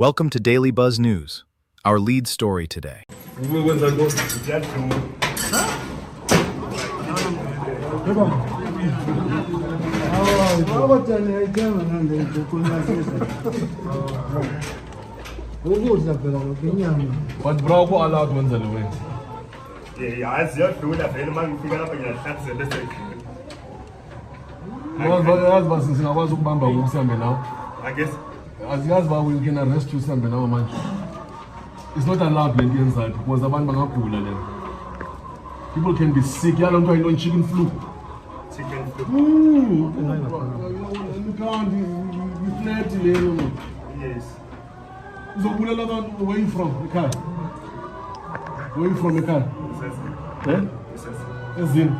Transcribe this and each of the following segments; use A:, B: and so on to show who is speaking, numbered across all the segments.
A: Welcome to Daily Buzz News. Our lead story today.
B: But bro, who allowed ones on the way?
C: Yeah, as you're doing a film, man, figure out your shots in the I guess.
B: As you ask, we can arrest you something now, man. It's not allowed plenty inside because the man people can be sick. You don't know chicken flu.
C: Chicken flu.
B: You can't. You flat.
C: Yes.
B: So where you from? The car. Where you from the car? Eh? Zim.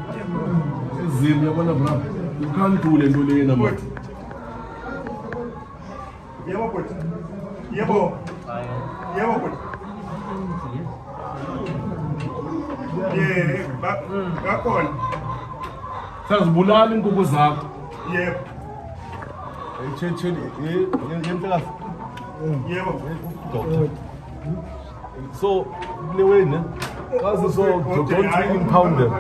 B: You wanna bro? You can't do it.
C: Back on.
B: Bulali nkukhu zakho.
C: Yeah.
B: So, the way, that's so don't impound them.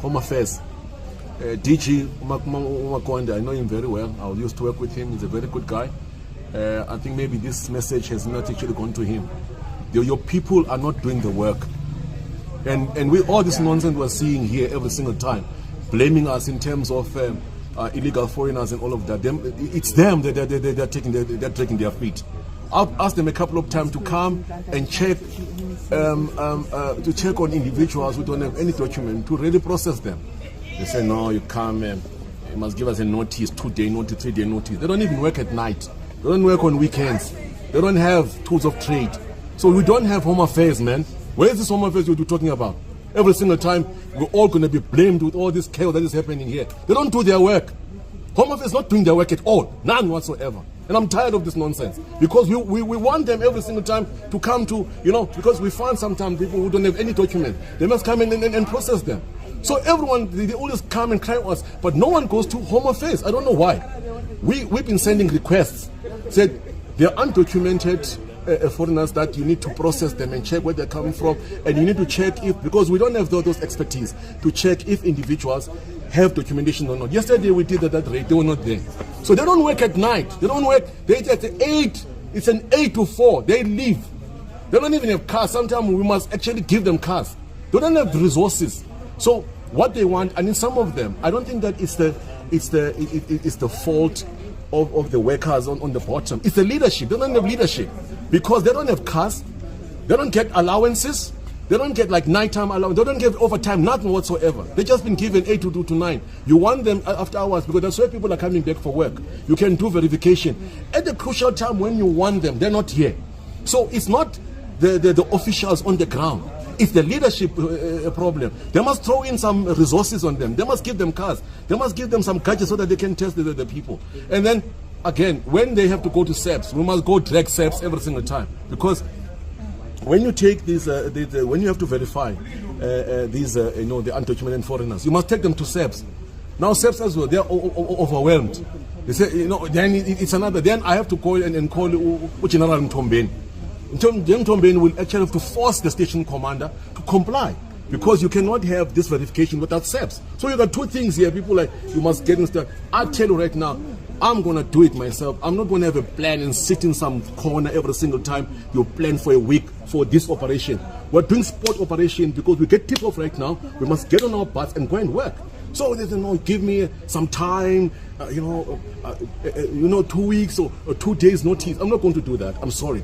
B: Home Affairs. DG Umakonda, I know him very well. I used to work with him. He's a very good guy. I think maybe this message has not actually gone to him. Your people are not doing the work. And we all this nonsense we're seeing here every single time, blaming us in terms of illegal foreigners and all of that. It's them that they're taking their feet. I've asked them a couple of times to come and check to check on individuals who don't have any document to really process them. They say no, you come, you must give us a notice, 2-day notice, 3-day notice. They don't even work at night. They don't work on weekends. They don't have tools of trade. So we don't have Home Affairs, man. Where is this Home Affairs you're talking about? Every single time we're all going to be blamed with all this chaos that is happening here. They don't do their work. Home Affairs is not doing their work at all. None whatsoever. And I'm tired of this nonsense. Because we want them every single time to come to, because we find sometimes people who don't have any document. They must come in and process them. So everyone, they always come and cry to us, but no one goes to Home Affairs. I don't know why. We've been sending requests. Said they're undocumented foreigners that you need to process them and check where they're coming from. And you need to check if, because we don't have those expertise, to check if individuals have documentation or not. Yesterday we did that rate, they were not there. So they don't work at night. They don't work, it's an 8 to 4, they leave. They don't even have cars. Sometimes we must actually give them cars. They don't have the resources. So what they want, and in some of them, I don't think that it's the fault of the workers on the bottom. It's the leadership. They don't have leadership because they don't have cars. They don't get allowances. They don't get like nighttime allowance. They don't get overtime, nothing whatsoever. They just been given 8 to 9. You want them after hours because that's where people are coming back for work. You can do verification. At the crucial time when you want them, they're not here. So it's not the officials on the ground. It's the leadership problem. They must throw in some resources on them. They must give them cars. They must give them some gadgets so that they can test the people. And then, again, when they have to go to SEPs, we must go drag SEPs every single time. Because when you take these, when you have to verify these, the undocumented foreigners, you must take them to SEPs. Now SEPs as well, they are overwhelmed. They say, then it's another. Then I have to call and call General Mtombeni. Mtombeni will actually have to force the station commander to comply because you cannot have this verification without SEPs. So you got two things here. People like, you must get inside. I tell you right now, I'm going to do it myself. I'm not going to have a plan and sit in some corner every single time you plan for a week for this operation. We're doing sport operation because we get tip off right now. We must get on our butts and go and work. So they say, no, give me some time, 2 weeks or 2 days notice. I'm not going to do that. I'm sorry.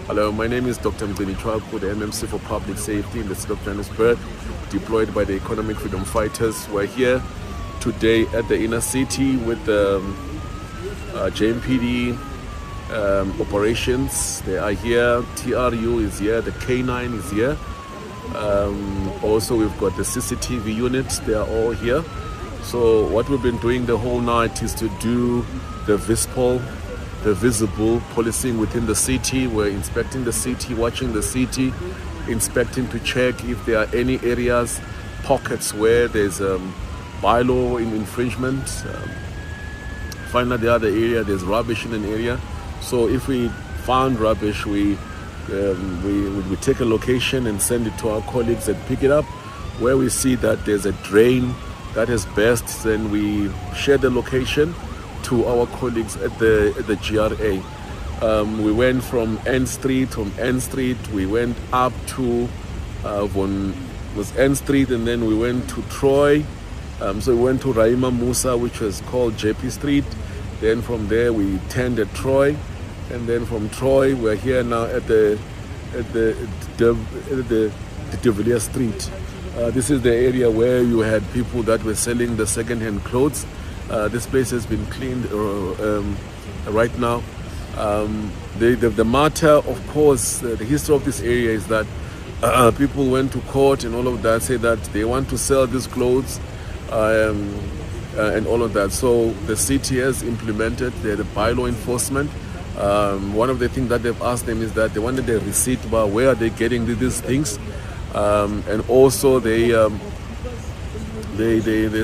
D: Hello, my name is Dr. Mgcini Tshwaku, the MMC for Public Safety in the city of Johannesburg, deployed by the Economic Freedom Fighters. We're here today at the inner city with the JMPD operations. They are here, TRU is here, the K9 is here. Also, we've got the CCTV units, they are all here. So what we've been doing the whole night is to do the visible policing within the city. We're inspecting the city, watching the city, inspecting to check if there are any areas, pockets where there's bylaw infringement. Find out the other area, there's rubbish in an area. So if we found rubbish, we take a location and send it to our colleagues and pick it up. Where we see that there's a drain that has burst, then we share the location to our colleagues at the GRA. We went from N Street, we went up to N Street, and then we went to Troy. So we went to Raima Musa, which was called JP Street. Then from there we turned at Troy, and then from Troy we're here now at the De Villiers Street. This is the area where you had people that were selling the second-hand clothes. This place has been cleaned right now. The matter, of course, the history of this area is that people went to court and all of that, say that they want to sell these clothes and all of that. So the city has implemented the bylaw enforcement. One of the things that they've asked them is that they wanted a receipt about where are they getting these things, and also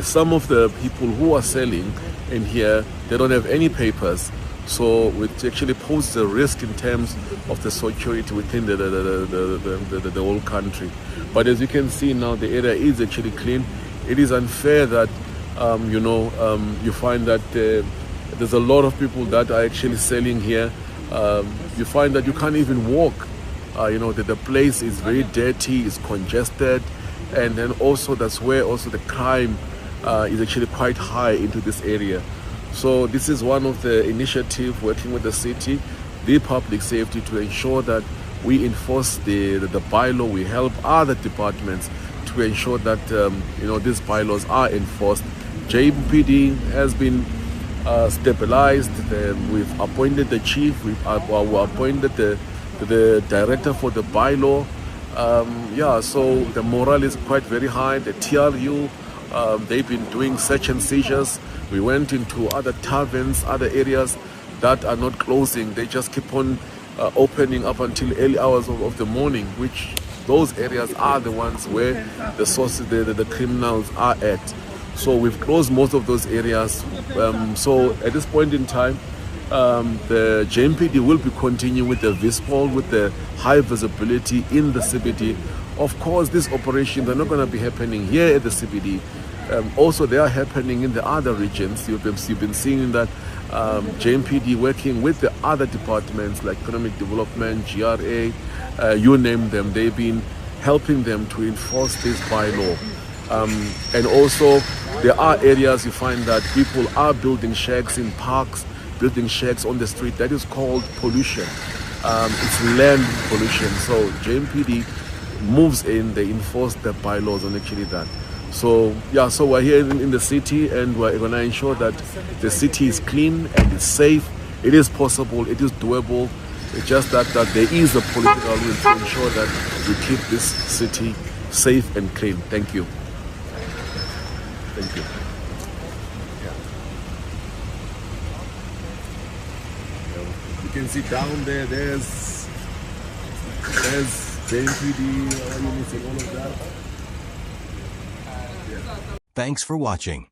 D: some of the people who are selling in here, they don't have any papers. So it actually poses a risk in terms of the security within the whole country. But as you can see now, the area is actually clean. It is unfair that you find that there's a lot of people that are actually selling here. You find that you can't even walk. That the place is very dirty, it's congested, and then also that's where also the crime is actually quite high into this area. So this is one of the initiatives working with the city, the public safety, to ensure that we enforce the bylaw. We help other departments to ensure that these bylaws are enforced. JPD has been stabilized. We've appointed the chief. We've appointed the director for the bylaw. So the morale is quite very high. The TRU, they've been doing search and seizures. We went into other taverns, other areas that are not closing. They just keep on opening up until early hours of the morning, which those areas are the ones where the sources, the criminals are at. So we've closed most of those areas. So at this point in time, the JMPD will be continuing with the VISPOL, with the high visibility in the CBD. Of course, these operations are not going to be happening here at the CBD. Also, they are happening in the other regions. You've been seeing that JMPD working with the other departments like economic development, GRA, you name them. They've been helping them to enforce this bylaw. And also, there are areas you find that people are building shacks in parks, building shacks on the street. That is called pollution. It's land pollution. So JMPD moves in, they enforce the bylaws on actually that. So so we're here in the city, and we're going to ensure that the city is clean and it's safe. It is possible, it is doable. It's just that there is a political will to ensure that we keep this city safe and clean. Thank you. Thank you. You can see down there, there's JMPD, all units and all of that.
E: Thanks for watching.